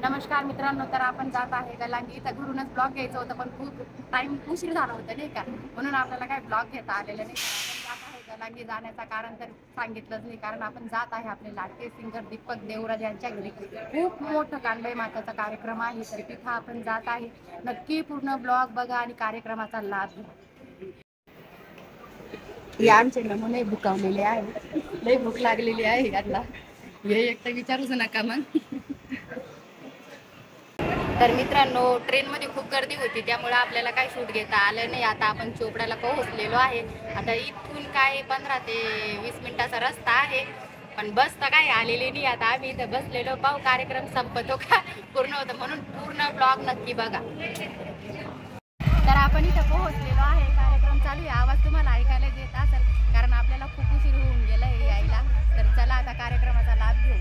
नमस्कार मित्रांनो, तर आपण जात आहे गलांगी. इथं घरूनच ब्लॉग घ्यायचं होतं, पण खूप टाइम उशीर झाला होता नाही का, म्हणून आपल्याला काय ब्लॉग घेता आलेलं नाही. आपण जात आहे गलांगी. जाण्याचं कारण तर सांगितलंच नाही, कारण आपण जात आहे आपले लाडके सिंगर दीपक देवराज यांच्या घरी. खूप मोठं कानबाई माताचा कार्यक्रम आहे, तर तिथं आपण जात आहे. नक्की पूर्ण ब्लॉग बघा आणि कार्यक्रमाचा लाभ घ्या. या आमचे नमुने भुकावलेले आहे, लई भूक लागलेली आहे यांना. हे एक तर विचारूच नका मग. तर मित्रांनो, ट्रेनमध्ये खूप गर्दी होती, त्यामुळे आपल्याला काही शूट घेता आलं नाही. आता आपण चोपड्याला पोहोचलेलो आहे. आता इथून काय 15 ते 20 मिनिटाचा रस्ता आहे, पण बस तर काही आलेली नाही. आता आम्ही इथं बसलेलो, पाहू कार्यक्रम संपतो का पूर्ण होतं, म्हणून पूर्ण ब्लॉग नक्की बघा. तर आपण इथं पोहोचलेलो आहे, कार्यक्रम चालू आहे. आवाज तुम्हाला ऐकायला येत असेल, कारण आपल्याला खूप उशीर होऊन गेला आहे यायला. तर चला आता कार्यक्रमाचा लाभ घेऊ.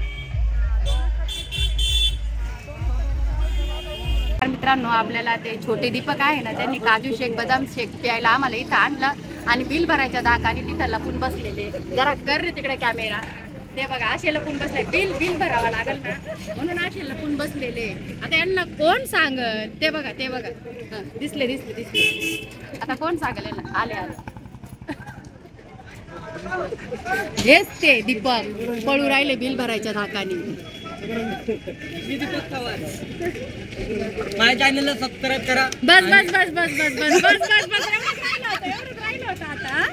मित्रांनो, आपल्याला ते छोटे दीपक आहे ना, त्यांनी काजू शेक बदाम शेक प्यायला आम्हाला इथं आणलं आणि बिल भरायच्या दाखाने तिथं लपून बसलेले. जरा कर रे तिकडे कॅमेरा. ते बघा, असे लपून बसले. बिल भरावा लागल ना, म्हणून असे लपून बसलेले. आता यांना कोण सांगल? ते बघा दिसले. आता कोण सांगल? आले हेच ते दीपक पळू राहिले बिल भरायच्या धाकाने. माझ्या चॅनलला सबस्क्राईब करा. बस आता.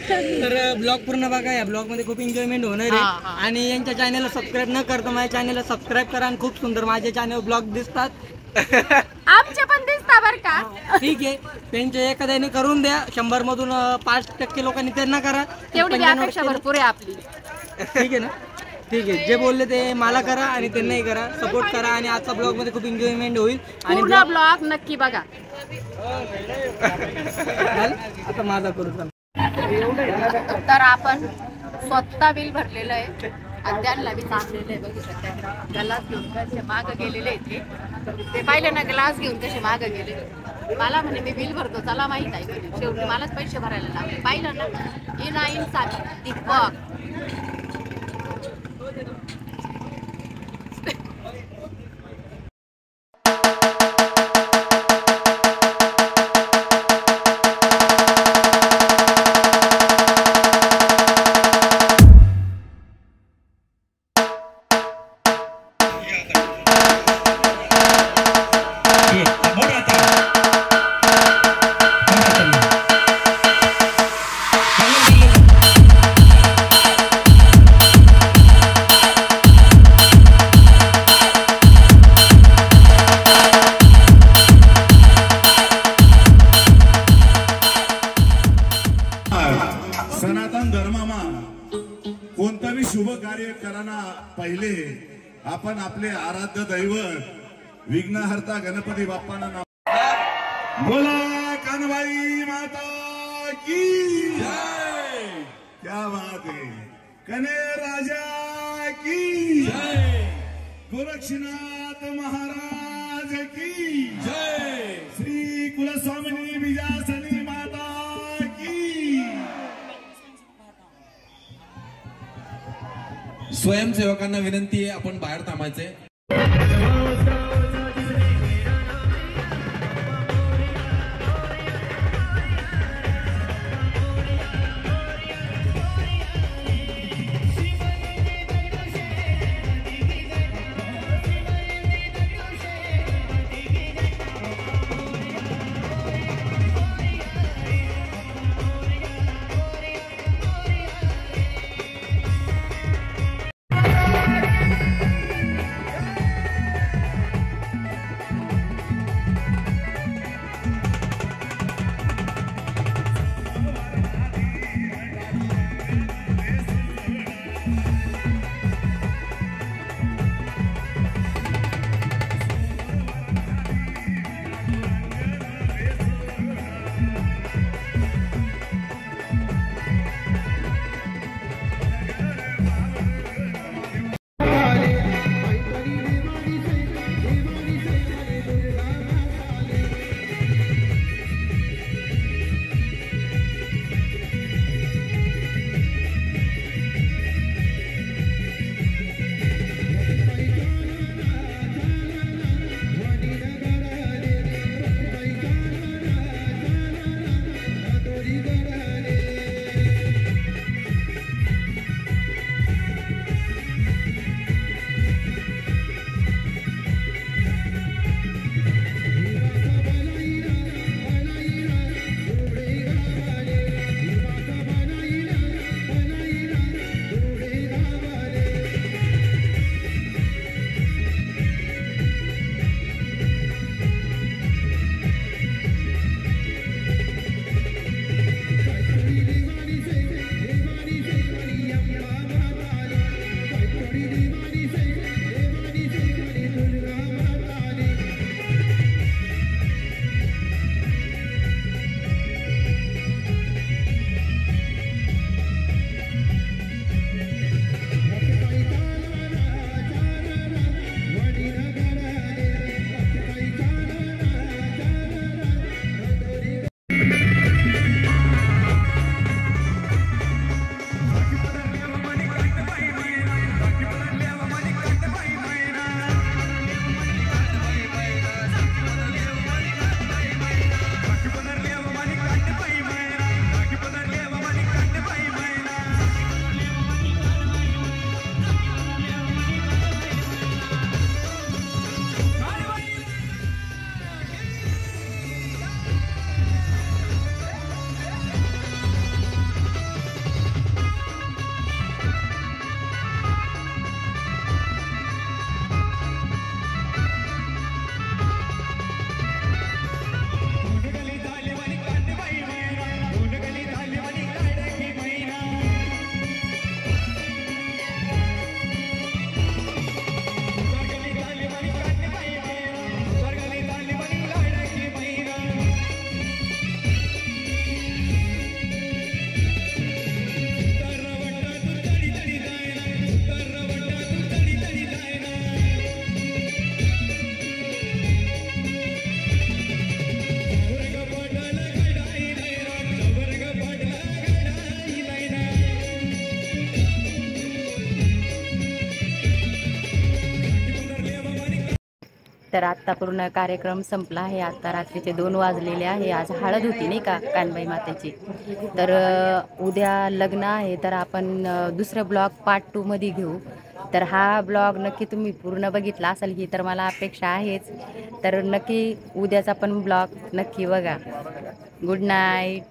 तर ब्लॉग पूर्ण बघा. या ब्लॉग मध्ये खूप एन्जॉयमेंट होणार आहे. आणि यांच्या चॅनलला सबस्क्राईब न करता माझ्या चॅनलला सबस्क्राईब करा. आणि खूप सुंदर माझ्या चॅनल ब्लॉग दिसतात. आमचे पण दिसता बर का. ठीक आहे, त्यांच्या एखाद्याने करून द्या. 100 मधून 5% लोकांनी त्यांना करा. तेवढी अपेक्षा भरपूर आहे आपली. ठीक आहे ना? ठीक आहे, जे बोलले ते मला करा आणि त्यांनाही करा, सपोर्ट करा. आणि आजचा ब्लॉग मध्ये खूप एन्जॉयमेंट होईल. आणि ब्लॉग नक्की बघा. आता माझा करू. तर आपण स्वतः बिल भरलेलं आहे आणि त्यांना बी सांगलेलं आहे. बघू शकता, ग्लास घेऊन कसे मागं गेलेले आहेत. ते पाहिलं ना, ग्लास घेऊन कसे मागं गेले. मला म्हणे मी बिल भरतो, चला माहीत आहे म्हणे. शेवटी मलाच पैसे भरायला लागले. पाहिलं ना, इन दीपक. सनातन धर्मामा कोणताही शुभ कार्य कराना पहिले आपण आपले आराध्य दैवत विघ्नहर्ता गणपती बाप्पांना नाम बोला. कानबाई माता की जय. क्या बात है. कने राजा की जय. गोरक्षनाथ महाराज की जय. श्री कुलस्वामिनी विजासनी माता की. स्वयंसेवकांना विनंती आहे, आपण बाहेर थांबायचे. तर आत्ता पूर्ण कार्यक्रम संपला आहे. आत्ता रात्रीचे 2 वाजलेले आहे. आज हळद होती नाही का कानबाई मातेची. तर उद्या लग्न आहे. तर आपण दुसरं ब्लॉग पार्ट 2 मध्ये घेऊ. तर हा ब्लॉग नक्की तुम्ही पूर्ण बघितला असेल ही तर मला अपेक्षा आहेच. तर नक्की उद्याचा पण ब्लॉग नक्की बघा. Good night.